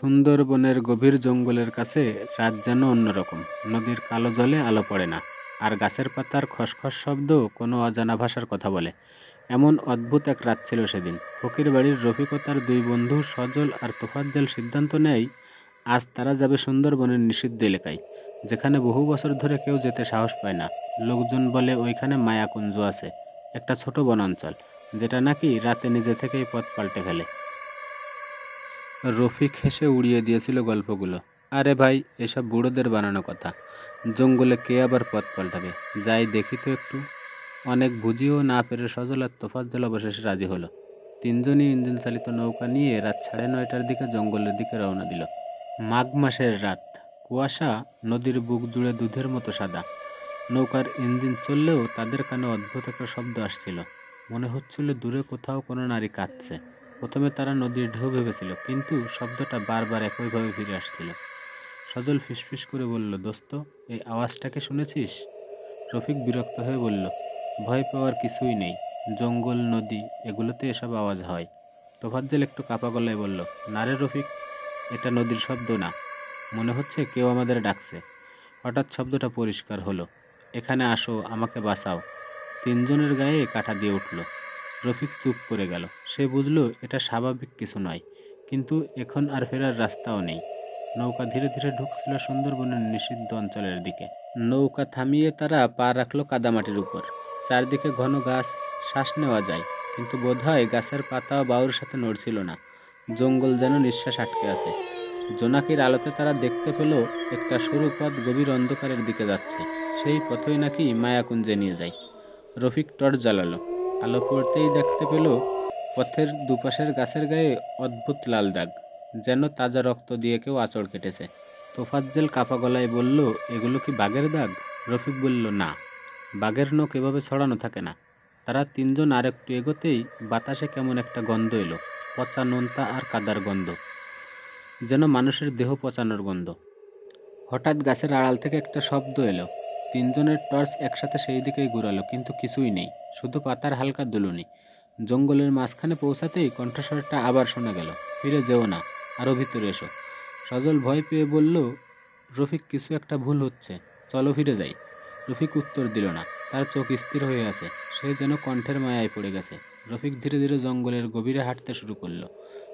সুন্দরবনের গভীর জঙ্গলের কাছে রাত যেন অন্যরকম। নদীর কালো জলে আলো পড়ে না, আর গাছের পাতার খসখস শব্দ কোনো অজানা ভাষার কথা বলে। এমন অদ্ভুত এক রাত ছিল সেদিন। ফকির বাড়ির রফিক ও তার দুই বন্ধু সজল আর তোফাজ্জল সিদ্ধান্ত নেয় আজ তারা যাবে সুন্দরবনের নিষিদ্ধ এলাকায়, যেখানে বহু বছর ধরে কেউ যেতে সাহস পায় না। লোকজন বলে ওইখানে মায়াকুঞ্জ আছে, একটা ছোট বনাঞ্চল, যেটা নাকি রাতে নিজে থেকেই পথ পাল্টে ফেলে। রফিক হেসে উড়িয়ে দিয়েছিল গল্পগুলো। আরে ভাই, এসব বুড়োদের বানানো কথা। জঙ্গলে কে আবার পথ পাল্টাবে? যাই দেখি তো একটু। অনেক বুঝিয়েও না পেরে সজল আর তোফাজ্জল অবশেষে রাজি হলো। তিনজনই ইঞ্জিন চালিত নৌকা নিয়ে রাত 9:30টার দিকে জঙ্গলের দিকে রওনা দিল। মাঘ মাসের রাত, কুয়াশা নদীর বুক জুড়ে দুধের মতো সাদা। নৌকার ইঞ্জিন চললেও তাদের কানে অদ্ভুত একটা শব্দ আসছিল। মনে হচ্ছিল দূরে কোথাও কোনো নারী কাঁদছে। প্রথমে তারা নদীর ঢেউ ভেবেছিল, কিন্তু শব্দটা বারবার একইভাবে ফিরে আসছিল। সজল ফিসফিস করে বলল, দোস্ত, এই আওয়াজটাকে শুনেছিস? রফিক বিরক্ত হয়ে বলল, ভয় পাওয়ার কিছুই নেই। জঙ্গল, নদী, এগুলোতে এসব আওয়াজ হয়। তোফাজ্জল একটু কাপা গলায় বলল, না রে রফিক, এটা নদীর শব্দ না। মনে হচ্ছে কেউ আমাদের ডাকছে। হঠাৎ শব্দটা পরিষ্কার হলো, এখানে আসো, আমাকে বাঁচাও। তিনজনের গায়ে কাঁটা দিয়ে উঠল। রফিক চুপ করে গেল। সে বুঝল এটা স্বাভাবিক কিছু নয়, কিন্তু এখন আর ফেরার রাস্তাও নেই। নৌকা ধীরে ধীরে ঢুকছিল সুন্দরবনের নিষিদ্ধ অঞ্চলের দিকে। নৌকা থামিয়ে তারা পা রাখলো কাদামাটির উপর। চারদিকে ঘন গাছ, শ্বাস নেওয়া যায়, কিন্তু বোধহয় গাছের পাতাও বায়ুর সাথে নড়ছিল না। জঙ্গল যেন নিঃশ্বাস আটকে আছে। জোনাকির আলোতে তারা দেখতে পেল একটা সরু পথ গভীর অন্ধকারের দিকে যাচ্ছে। সেই পথই নাকি মায়াকুঞ্জে নিয়ে যায়। রফিক টর্চ জ্বালালো। আলো পড়তেই দেখতে পেল পথের দুপাশের গাছের গায়ে অদ্ভুত লাল দাগ, যেন তাজা রক্ত দিয়ে কেউ আঁচড় কেটেছে। তোফাজ্জল কাপা গলায় বলল, এগুলো কি বাঘের দাগ? রফিক বলল, না, বাঘের নখ এভাবে ছড়ানো থাকে না। তারা তিনজন আরেকটু এগোতেই বাতাসে কেমন একটা গন্ধ এলো, পচা নোনতা আর কাদার গন্ধ, যেন মানুষের দেহ পচানোর গন্ধ। হঠাৎ গাছের আড়াল থেকে একটা শব্দ এলো। তিনজনের টর্চ একসাথে সেই দিকেই ঘুরালো, কিন্তু কিছুই নেই, শুধু পাতার হালকা দুলুনি। জঙ্গলের মাঝখানে পৌঁছাতেই কণ্ঠস্বরটা আবার শোনা গেল, ফিরে যেও না, আরও ভিতরে এসো। সজল ভয় পেয়ে বলল, রফিক, কিছু একটা ভুল হচ্ছে, চলো ফিরে যাই। রফিক উত্তর দিল না। তার চোখ স্থির হয়ে আছে, সে যেন কণ্ঠের মায়ায় পড়ে গেছে। রফিক ধীরে ধীরে জঙ্গলের গভীরে হাঁটতে শুরু করলো।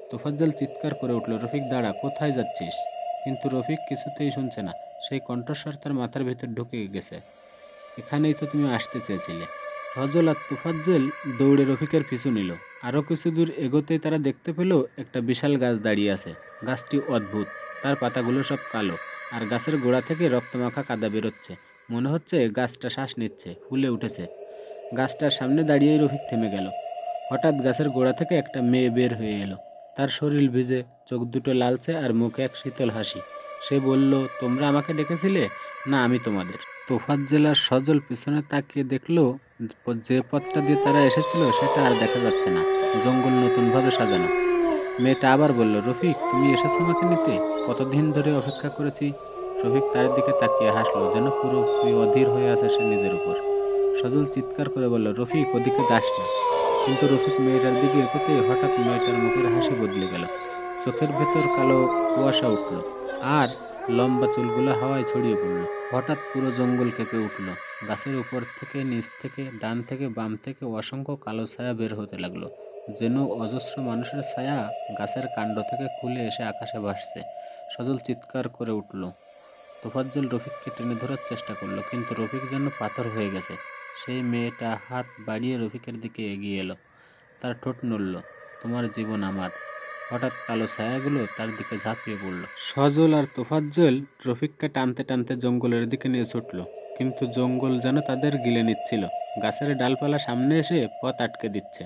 তোফাজ্জল চিৎকার করে উঠল, রফিক দাঁড়া, কোথায় যাচ্ছিস? কিন্তু রফিক কিছুতেই শুনছে না। সেই কণ্ঠস্বর তার মাথার ভেতর ঢুকে গেছে, এখানেই তো তুমি আসতে চেয়েছিলে। সজল আর তোফাজ্জল দৌড়ে রফিকের পিছু নিল। আরও কিছু দূর এগোতেই তারা দেখতে পেল একটা বিশাল গাছ দাঁড়িয়ে আছে। গাছটি অদ্ভুত, তার পাতাগুলো সব কালো, আর গাছের গোড়া থেকে রক্তমাখা কাদা বেরোচ্ছে। মনে হচ্ছে গাছটা শ্বাস নিচ্ছে, ফুলে উঠেছে। গাছটার সামনে দাঁড়িয়েই রফিক থেমে গেল। হঠাৎ গাছের গোড়া থেকে একটা মেয়ে বের হয়ে এলো। তার শরীর ভিজে, চোখ দুটো লালচে, আর মুখে এক শীতল হাসি। সে বলল, তোমরা আমাকে ডেকেছিলে? না, আমি তোমাদের। তোফাজ্জল আর সজল পিছনে তাকিয়ে দেখলো যে পথটা দিয়ে তারা এসেছিল সেটা আর দেখা যাচ্ছে না। জঙ্গল নতুনভাবে সাজানো। মেয়েটা আবার বলল, রফিক, তুমি এসেছো আমাকে নিতে? কতদিন ধরে অপেক্ষা করেছি। রফিক তার দিকে তাকিয়ে হাসলো, যেন পুরোপুরি অধীর হয়ে আছে সে নিজের উপর। সজল চিৎকার করে বলল, রফিক, ওদিকে যাস না। কিন্তু রফিক মেয়েটার দিকে এগোতে হঠাৎ মেয়েটার মুখের হাসি বদলে গেল। চোখের ভেতর কালো কুয়াশা উঠল, আর লম্বা চুলগুলো হাওয়ায় ছড়িয়ে পড়ল। হঠাৎ পুরো জঙ্গল কেঁপে উঠল। গাছের উপর থেকে, নিচ থেকে, ডান থেকে, বাম থেকে অসংখ্য কালো ছায়া বের হতে লাগলো, যেন অজস্র মানুষের ছায়া গাছের কাণ্ড থেকে খুলে এসে আকাশে ভাসছে। সজল চিৎকার করে উঠল। তোফাজ্জল রফিককে টেনে ধরার চেষ্টা করলো, কিন্তু রফিক যেন পাথর হয়ে গেছে। সেই মেয়েটা হাত বাড়িয়ে রফিকের দিকে এগিয়ে এলো। তার ঠোঁট নড়ল, তোমার জীবন আমার। হঠাৎ কালো ছায়াগুলো তার দিকে ঝাঁপিয়ে পড়ল। সজল আর তোফাজ্জল রফিককে টানতে টানতে জঙ্গলের দিকে নিয়ে ছুটল, কিন্তু জঙ্গল যেন তাদের গিলে নিচ্ছিল। গাছের ডালপালা সামনে এসে পথ আটকে দিচ্ছে।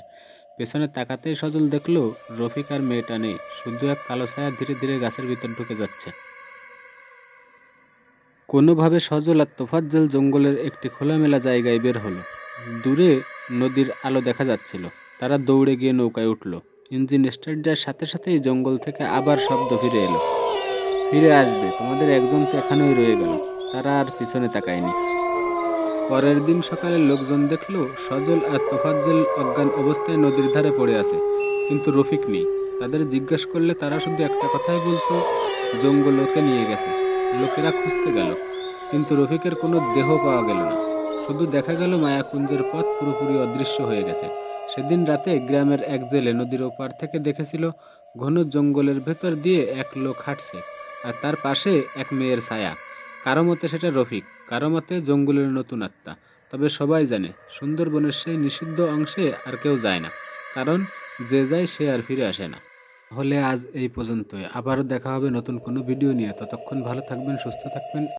পেছনে তাকাতেই সজল দেখল রফিক আর মেয়েটা নেই, শুধু এক কালো ছায়া ধীরে ধীরে গাছের ভিতর ঢুকে যাচ্ছে। কোনোভাবে সজল আর তোফাজ্জল জঙ্গলের একটি খোলামেলা জায়গায় বের হলো। দূরে নদীর আলো দেখা যাচ্ছিল। তারা দৌড়ে গিয়ে নৌকায় উঠল। ইঞ্জিন স্টার্ট দেওয়ার সাথে সাথেই জঙ্গল থেকে আবার শব্দ ফিরে এলো, ফিরে আসবে, তোমাদের একজন তো এখানেই রয়ে গেল। তারা আর পিছনে তাকায়নি। পরের দিন সকালে লোকজন দেখল সজল আর তোফাজ্জল অজ্ঞান অবস্থায় নদীর ধারে পড়ে আছে, কিন্তু রফিক নেই। তাদের জিজ্ঞেস করলে তারা শুধু একটা কথাই বলতো, জঙ্গল ওকে নিয়ে গেছে। লোকেরা খুঁজতে গেল, কিন্তু রফিকের কোনো দেহ পাওয়া গেল না। শুধু দেখা গেল মায়াকুঞ্জের পথ পুরোপুরি অদৃশ্য হয়ে গেছে। সেদিন রাতে গ্রামের এক জেলে নদীর ওপার থেকে দেখেছিল ঘন জঙ্গলের ভেতর দিয়ে এক লোক হাঁটছে, আর তার পাশে এক মেয়ের ছায়া। কারো মতে সেটা রফিক, কারো মতে জঙ্গলের নতুন আত্মা। তবে সবাই জানে সুন্দরবনের সেই নিষিদ্ধ অংশে আর কেউ যায় না, কারণ যে যায় সে আর ফিরে আসে না। হলে আজ এই পর্যন্তই। আবারও দেখা হবে নতুন কোনো ভিডিও নিয়ে। ততক্ষণ ভালো থাকবেন, সুস্থ থাকবেন।